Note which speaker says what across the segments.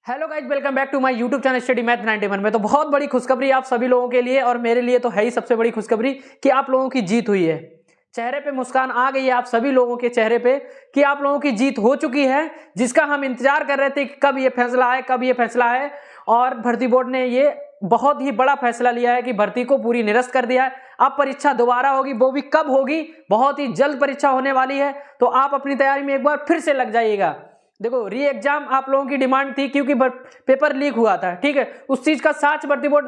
Speaker 1: Hello guys, welcome back to my YouTube channel study math 91 में। तो बहुत बड़ी खुशखबरी आप सभी लोगों के लिए और मेरे लिए तो है ही सबसे बड़ी खुशखबरी कि आप लोगों की जीत हुई है। चेहरे पे मुस्कान आ गई है आप सभी लोगों के चेहरे पे कि आप लोगों की जीत हो चुकी है, जिसका हम इंतजार कर रहे थे कि कब ये फैसला है, कब ये फैसला है। और भर्ती बोर्ड ने ये बहुत ही बड़ा फैसला लिया है कि भर्ती को पूरी निरस्त कर दिया है। अब परीक्षा दोबारा होगी, वो भी कब होगी, बहुत ही जल्द परीक्षा होने वाली है। तो आप अपनी तैयारी में एक बार फिर से लग जाइएगा। देखो, री एग्जाम आप लोगों की डिमांड थी क्योंकि पेपर लीक हुआ था, ठीक है। उस चीज का साच भर्ती बोर्ड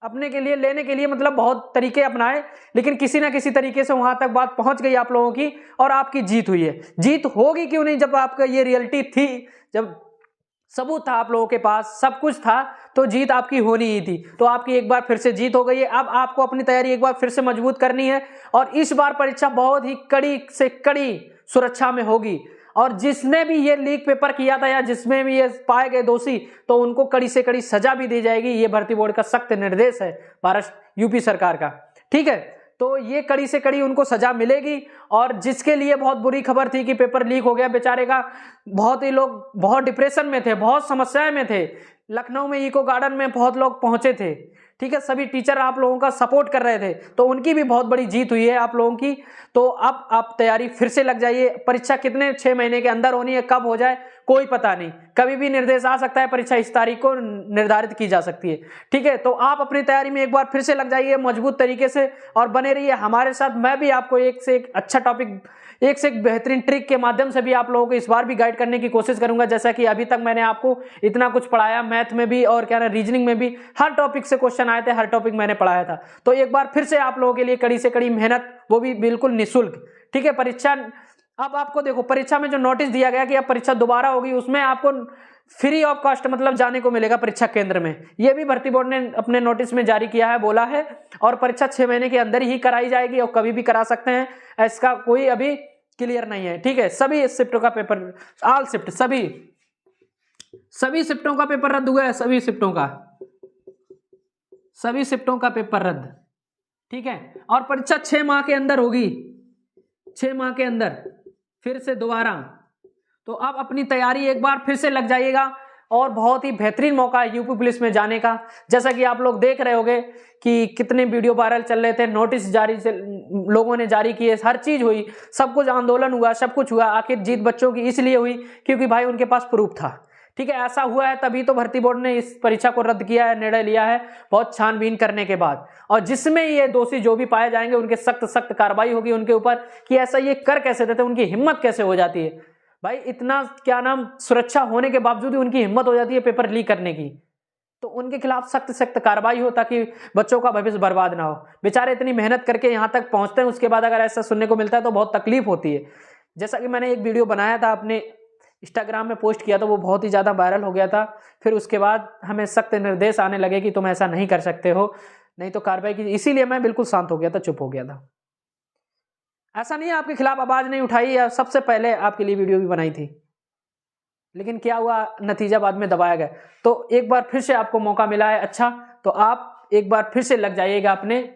Speaker 1: अपने के लिए लेने के लिए मतलब बहुत तरीके अपनाए, लेकिन किसी ना किसी तरीके से वहां तक बात पहुंच गई आप लोगों की और आपकी जीत हुई है। जीत होगी क्यों नहीं, जब आपका ये रियलिटी थी, जब सबूत था आप लोगों के पास, सब कुछ था, तो जीत आपकी होनी ही थी। तो आपकी एक बार फिर से जीत हो गई है। अब आपको अपनी तैयारी एक बार फिर से मजबूत करनी है और इस बार परीक्षा बहुत ही कड़ी से कड़ी सुरक्षा में होगी। और जिसने भी ये लीक पेपर किया था या जिसमें भी ये पाए गए दोषी, तो उनको कड़ी से कड़ी सजा भी दी जाएगी। ये भर्ती बोर्ड का सख्त निर्देश है भारत यूपी सरकार का, ठीक है। तो ये कड़ी से कड़ी उनको सजा मिलेगी। और जिसके लिए बहुत बुरी खबर थी कि पेपर लीक हो गया बेचारे का, बहुत ही लोग बहुत डिप्रेशन में थे, बहुत समस्याएं में थे। लखनऊ में इको गार्डन में बहुत लोग पहुंचे थे, ठीक है। सभी टीचर आप लोगों का सपोर्ट कर रहे थे, तो उनकी भी बहुत बड़ी जीत हुई है आप लोगों की। तो अब आप तैयारी फिर से लग जाइए। परीक्षा कितने 6 महीने के अंदर होनी है, कब हो जाए कोई पता नहीं, कभी भी निर्देश आ सकता है। परीक्षा इस तारीख को निर्धारित की जा सकती है, ठीक है। तो आप अपनी तैयारी में एक बार फिर से लग जाइए मजबूत तरीके से और बने रहिए हमारे साथ। मैं भी आपको एक से एक अच्छा टॉपिक, एक से एक बेहतरीन ट्रिक के माध्यम से भी आप लोगों को इस बार भी गाइड करने की कोशिश करूंगा। जैसा कि अभी तक मैंने आपको इतना कुछ पढ़ाया, मैथ में भी और क्या ना रीजनिंग में भी, हर टॉपिक से क्वेश्चन आए थे, हर टॉपिक मैंने पढ़ाया था। तो एक बार फिर से आप लोगों के लिए कड़ी से कड़ी मेहनत, वो भी बिल्कुल निःशुल्क, ठीक है। परीक्षा अब आपको देखो, परीक्षा में जो नोटिस दिया गया कि अब परीक्षा दोबारा होगी, उसमें आपको फ्री ऑफ कॉस्ट मतलब जाने को मिलेगा परीक्षा केंद्र में। यह भी भर्ती बोर्ड ने अपने नोटिस में जारी किया है, बोला है। और परीक्षा 6 महीने के अंदर ही कराई जाएगी और कभी भी करा सकते हैं, इसका कोई अभी क्लियर नहीं है, ठीक है। सभी शिफ्टों का पेपर, ऑल शिफ्ट, सभी शिफ्टों का पेपर रद्द हुआ है, सभी शिफ्टों का पेपर रद्द, ठीक है। और परीक्षा 6 माह के अंदर होगी, 6 माह के अंदर फिर से दोबारा। तो अब अपनी तैयारी एक बार फिर से लग जाइएगा और बहुत ही बेहतरीन मौका है यूपी पुलिस में जाने का। जैसा कि आप लोग देख रहे होंगे कि कितने वीडियो वायरल चल रहे थे, नोटिस जारी से लोगों ने जारी किए, हर चीज हुई, सब कुछ आंदोलन हुआ, सब कुछ हुआ। आखिर जीत बच्चों की इसलिए हुई क्योंकि भाई उनके पास प्रूफ था, ठीक है। ऐसा हुआ है तभी तो भर्ती बोर्ड ने इस परीक्षा को रद्द किया है, निर्णय लिया है बहुत छानबीन करने के बाद। और जिसमें ये दोषी जो भी पाए जाएंगे उनके सख्त कार्रवाई होगी उनके ऊपर कि ऐसा ये कर कैसे देते, उनकी हिम्मत कैसे हो जाती है भाई। इतना क्या नाम सुरक्षा होने के बावजूद भी उनकी हिम्मत हो जाती है पेपर लीक करने की। तो उनके खिलाफ सख्त कार्रवाई हो ताकि बच्चों का भविष्य बर्बाद ना हो। बेचारे इतनी मेहनत करके यहाँ तक पहुंचते हैं, उसके बाद अगर ऐसा सुनने को मिलता है तो बहुत तकलीफ होती है। जैसा कि मैंने एक वीडियो बनाया था, अपने इंस्टाग्राम में पोस्ट किया था, वो बहुत ही ज़्यादा वायरल हो गया था। फिर उसके बाद हमें सख्त निर्देश आने लगे कि तुम ऐसा नहीं कर सकते हो, नहीं तो कार्रवाई की। इसीलिए मैं बिल्कुल शांत हो गया था, चुप हो गया था। ऐसा नहीं है आपके खिलाफ आवाज नहीं उठाई, या सबसे पहले आपके लिए वीडियो भी बनाई थी, लेकिन क्या हुआ, नतीजा बाद में दबाया गया। तो एक बार फिर से आपको मौका मिला है, अच्छा तो आप एक बार फिर से लग जाइएगा अपने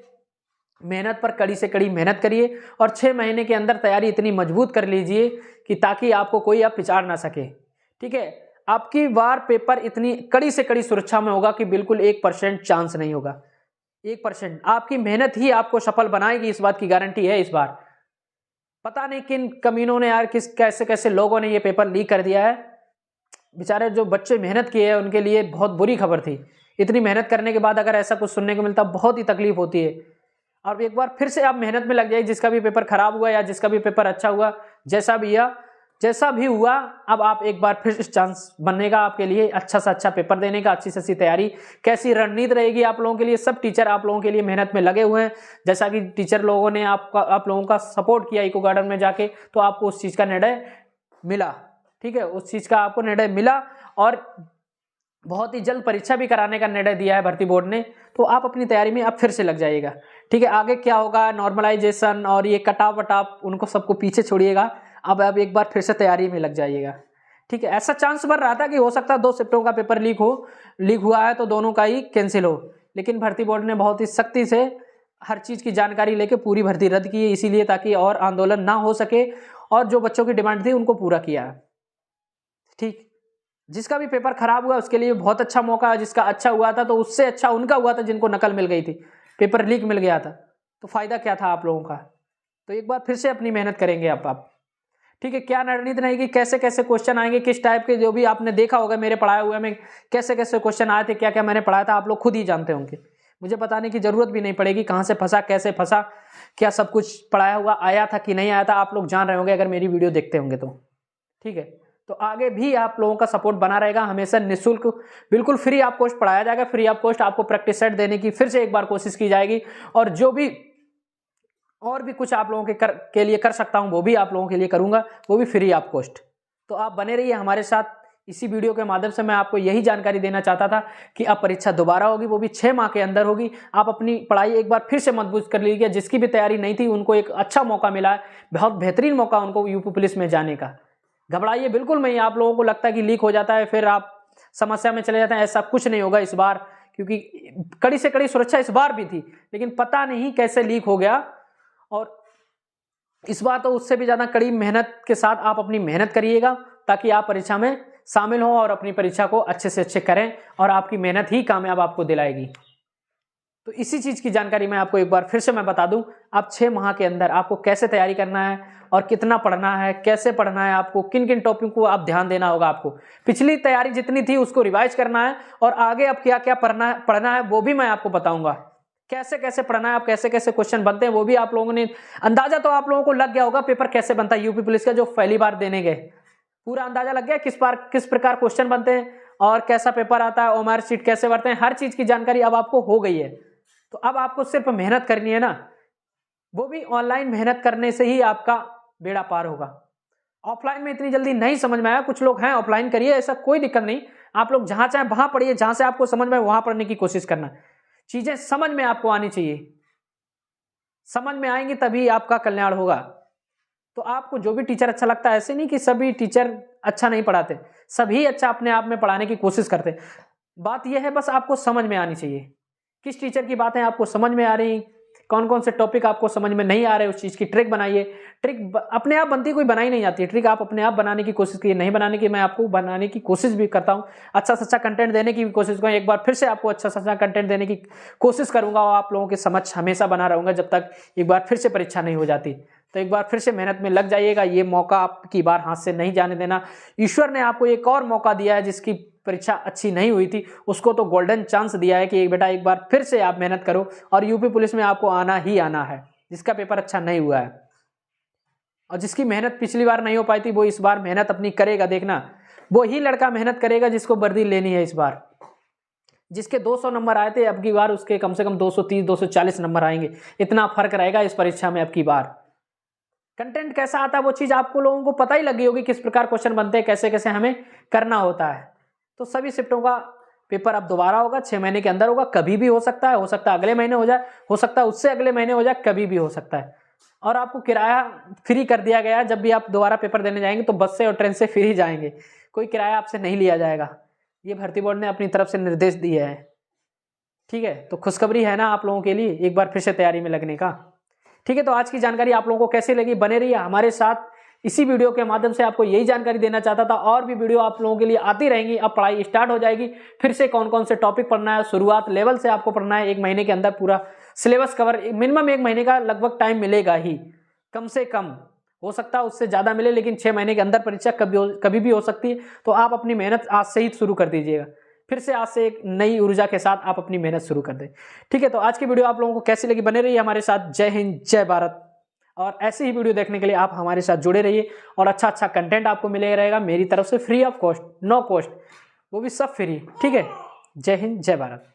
Speaker 1: मेहनत पर, कड़ी से कड़ी मेहनत करिए और 6 महीने के अंदर तैयारी इतनी मजबूत कर लीजिए कि ताकि आपको कोई अब पिछाड़ ना सके, ठीक है। आपकी बार पेपर इतनी कड़ी से कड़ी सुरक्षा में होगा कि बिल्कुल 1% चांस नहीं होगा। 1% आपकी मेहनत ही आपको सफल बनाएगी, इस बात की गारंटी है। इस बार पता नहीं किन कमीनों ने यार, किस कैसे कैसे लोगों ने ये पेपर लीक कर दिया है। बेचारे जो बच्चे मेहनत किए हैं उनके लिए बहुत बुरी खबर थी। इतनी मेहनत करने के बाद अगर ऐसा कुछ सुनने को मिलता बहुत ही तकलीफ होती है। और एक बार फिर से आप मेहनत में लग जाइए, जिसका भी पेपर खराब हुआ या जिसका भी पेपर अच्छा हुआ, जैसा भी हुआ, अब आप एक बार फिर चांस बनने का आपके लिए, अच्छा से अच्छा पेपर देने का, अच्छी से अच्छी तैयारी, कैसी रणनीति रहेगी आप लोगों के लिए। सब टीचर आप लोगों के लिए मेहनत में लगे हुए हैं। जैसा कि टीचर लोगों ने आप लोगों का सपोर्ट किया इको गार्डन में जाके, तो आपको उस चीज़ का निर्णय मिला, ठीक है। उस चीज़ का आपको निर्णय मिला और बहुत ही जल्द परीक्षा भी कराने का निर्णय दिया है भर्ती बोर्ड ने। तो आप अपनी तैयारी में अब फिर से लग जाइएगा, ठीक है। आगे क्या होगा, नॉर्मलाइजेशन और ये कटाव वटाव, उनको सबको पीछे छोड़िएगा। अब आप एक बार फिर से तैयारी में लग जाइएगा, ठीक है। ऐसा चांस बन रहा था कि हो सकता है 2 शिफ्टों का पेपर लीक हुआ है तो दोनों का ही कैंसिल हो, लेकिन भर्ती बोर्ड ने बहुत ही सख्ती से हर चीज़ की जानकारी लेके पूरी भर्ती रद्द की है, इसीलिए ताकि और आंदोलन ना हो सके और जो बच्चों की डिमांड थी उनको पूरा किया है, ठीक। जिसका भी पेपर खराब हुआ उसके लिए बहुत अच्छा मौका है, जिसका अच्छा हुआ था तो उससे अच्छा उनका हुआ था जिनको नकल मिल गई थी, पेपर लीक मिल गया था, तो फायदा क्या था आप लोगों का। तो एक बार फिर से अपनी मेहनत करेंगे आप ठीक है। क्या रणनीति रहेगी, कैसे कैसे क्वेश्चन आएंगे, किस टाइप के, जो भी आपने देखा होगा मेरे पढ़ाए हुए में कैसे कैसे क्वेश्चन आए थे, क्या क्या मैंने पढ़ाया था, आप लोग खुद ही जानते होंगे, मुझे बताने की जरूरत भी नहीं पड़ेगी कहाँ से फंसा, कैसे फंसा, क्या सब कुछ पढ़ाया हुआ आया था कि नहीं आया था, आप लोग जान रहे होंगे अगर मेरी वीडियो देखते होंगे तो। ठीक है, तो आगे भी आप लोगों का सपोर्ट बना रहेगा, हमेशा निःशुल्क बिल्कुल फ्री ऑफ कॉस्ट पढ़ाया जाएगा, फ्री ऑफ कॉस्ट आपको प्रैक्टिस सेट देने की फिर से एक बार कोशिश की जाएगी, और जो भी और भी कुछ आप लोगों के लिए कर सकता हूं वो भी आप लोगों के लिए करूंगा, वो भी फ्री ऑफ कॉस्ट। तो आप बने रहिए हमारे साथ। इसी वीडियो के माध्यम से मैं आपको यही जानकारी देना चाहता था कि अब परीक्षा दोबारा होगी, वो भी 6 माह के अंदर होगी। आप अपनी पढ़ाई एक बार फिर से मजबूत कर लीजिए। जिसकी भी तैयारी नहीं थी उनको एक अच्छा मौका मिला है, बहुत बेहतरीन मौका उनको यूपी पुलिस में जाने का। घबराइए बिल्कुल नहीं। आप लोगों को लगता है कि लीक हो जाता है फिर आप समस्या में चले जाते हैं, ऐसा कुछ नहीं होगा इस बार, क्योंकि कड़ी से कड़ी सुरक्षा इस बार भी थी, लेकिन पता नहीं कैसे लीक हो गया। और इस बार तो उससे भी ज्यादा कड़ी मेहनत के साथ आप अपनी मेहनत करिएगा, ताकि आप परीक्षा में शामिल हों और अपनी परीक्षा को अच्छे से अच्छे करें, और आपकी मेहनत ही कामयाब आपको दिलाएगी। तो इसी चीज की जानकारी मैं आपको एक बार फिर से मैं बता दूं, आप 6 माह के अंदर आपको कैसे तैयारी करना है और कितना पढ़ना है, कैसे पढ़ना है, आपको किन किन टॉपिक को आप ध्यान देना होगा। आपको पिछली तैयारी जितनी थी उसको रिवाइज करना है, और आगे अब क्या क्या पढ़ना है वो भी मैं आपको बताऊंगा। कैसे कैसे पढ़ना है, आप कैसे कैसे क्वेश्चन बनते हैं वो भी आप लोगों ने अंदाजा तो आप लोगों को लग गया होगा पेपर कैसे बनता है यूपी पुलिस का, जो पहली बार देने गए पूरा अंदाजा लग गया किस प्रकार क्वेश्चन बनते हैं और कैसा पेपर आता है, ओएमआर शीट कैसे भरते हैं, हर चीज की जानकारी अब आपको हो गई है। तो अब आपको सिर्फ मेहनत करनी है ना, वो भी ऑनलाइन मेहनत करने से ही आपका बेड़ा पार होगा। ऑफलाइन में इतनी जल्दी नहीं समझ में आया, कुछ लोग हैं ऑफलाइन करिए, ऐसा कोई दिक्कत नहीं। आप लोग जहां चाहे वहां पढ़िए, जहां से आपको समझ में वहां पढ़ने की कोशिश करना। चीजें समझ में आपको आनी चाहिए, समझ में आएंगी तभी आपका कल्याण होगा। तो आपको जो भी टीचर अच्छा लगता है, ऐसे नहीं कि सभी टीचर अच्छा नहीं पढ़ाते, सभी अच्छा अपने आप में पढ़ाने की कोशिश करते। बात यह है बस आपको समझ में आनी चाहिए, किस टीचर की बातें आपको समझ में आ रही, कौन कौन से टॉपिक आपको समझ में नहीं आ रहे, उस चीज की ट्रिक बनाइए। ट्रिक अपने आप बनती कोई बनाई नहीं जाती है, ट्रिक आप अपने आप बनाने की कोशिश कीजिए, नहीं बनाने की मैं आपको बनाने की कोशिश भी करता हूँ, अच्छा से अच्छा कंटेंट देने की भी कोशिश करूँ। एक बार फिर से आपको अच्छा से अच्छा कंटेंट देने की कोशिश करूंगा और आप लोगों के समक्ष हमेशा बना रहूंगा जब तक एक बार फिर से परीक्षा नहीं हो जाती। तो एक बार फिर से मेहनत में लग जाइएगा, ये मौका आपकी बार हाथ से नहीं जाने देना। ईश्वर ने आपको एक और मौका दिया है, जिसकी परीक्षा अच्छी नहीं हुई थी उसको तो गोल्डन चांस दिया है कि बेटा एक बार फिर से आप मेहनत करो और यूपी पुलिस में आपको आना ही आना है। जिसका पेपर अच्छा नहीं हुआ है और जिसकी मेहनत पिछली बार नहीं हो पाई थी वो इस बार मेहनत अपनी करेगा। देखना वो ही लड़का मेहनत करेगा जिसको वर्दी लेनी है इस बार। जिसके 200 नंबर आए थे अब की बार उसके कम से कम 230 240 नंबर आएंगे, इतना फर्क रहेगा इस परीक्षा में अब की बार। कंटेंट कैसा आता है वो चीज आपको लोगों को पता ही लगी होगी, किस प्रकार क्वेश्चन बनते हैं, कैसे कैसे हमें करना होता है। तो सभी शिफ्टों का पेपर अब दोबारा होगा, 6 महीने के अंदर होगा, कभी भी हो सकता है अगले महीने हो जाए, हो सकता है उससे अगले महीने हो जाए, कभी भी हो सकता है। और आपको किराया फ्री कर दिया गया है, जब भी आप दोबारा पेपर देने जाएंगे तो बस से और ट्रेन से फ्री जाएंगे, कोई किराया आपसे नहीं लिया जाएगा। ये भर्ती बोर्ड ने अपनी तरफ से निर्देश दिए है। ठीक है, तो खुशखबरी है ना आप लोगों के लिए एक बार फिर से तैयारी में लगने का। ठीक है, तो आज की जानकारी आप लोगों को कैसी लगी, बने रहिए हमारे साथ। इसी वीडियो के माध्यम से आपको यही जानकारी देना चाहता था, और भी वीडियो आप लोगों के लिए आती रहेंगी। अब पढ़ाई स्टार्ट हो जाएगी, फिर से कौन कौन से टॉपिक पढ़ना है, शुरुआत लेवल से आपको पढ़ना है। 1 महीने के अंदर पूरा सिलेबस कवर, मिनिमम 1 महीने का लगभग टाइम मिलेगा ही, कम से कम हो सकता है उससे ज्यादा मिले, लेकिन 6 महीने के अंदर परीक्षा कभी भी हो सकती है। तो आप अपनी मेहनत आज से ही शुरू कर दीजिएगा, फिर से आज से एक नई ऊर्जा के साथ आप अपनी मेहनत शुरू कर दें। ठीक है, तो आज की वीडियो आप लोगों को कैसी लगी, बने रहिए हमारे साथ। जय हिंद, जय भारत। और ऐसे ही वीडियो देखने के लिए आप हमारे साथ जुड़े रहिए, और अच्छा कंटेंट आपको मिलेगा रहेगा मेरी तरफ से, free of cost, no cost, वो भी सब फ्री। ठीक है, जय हिंद, जय भारत।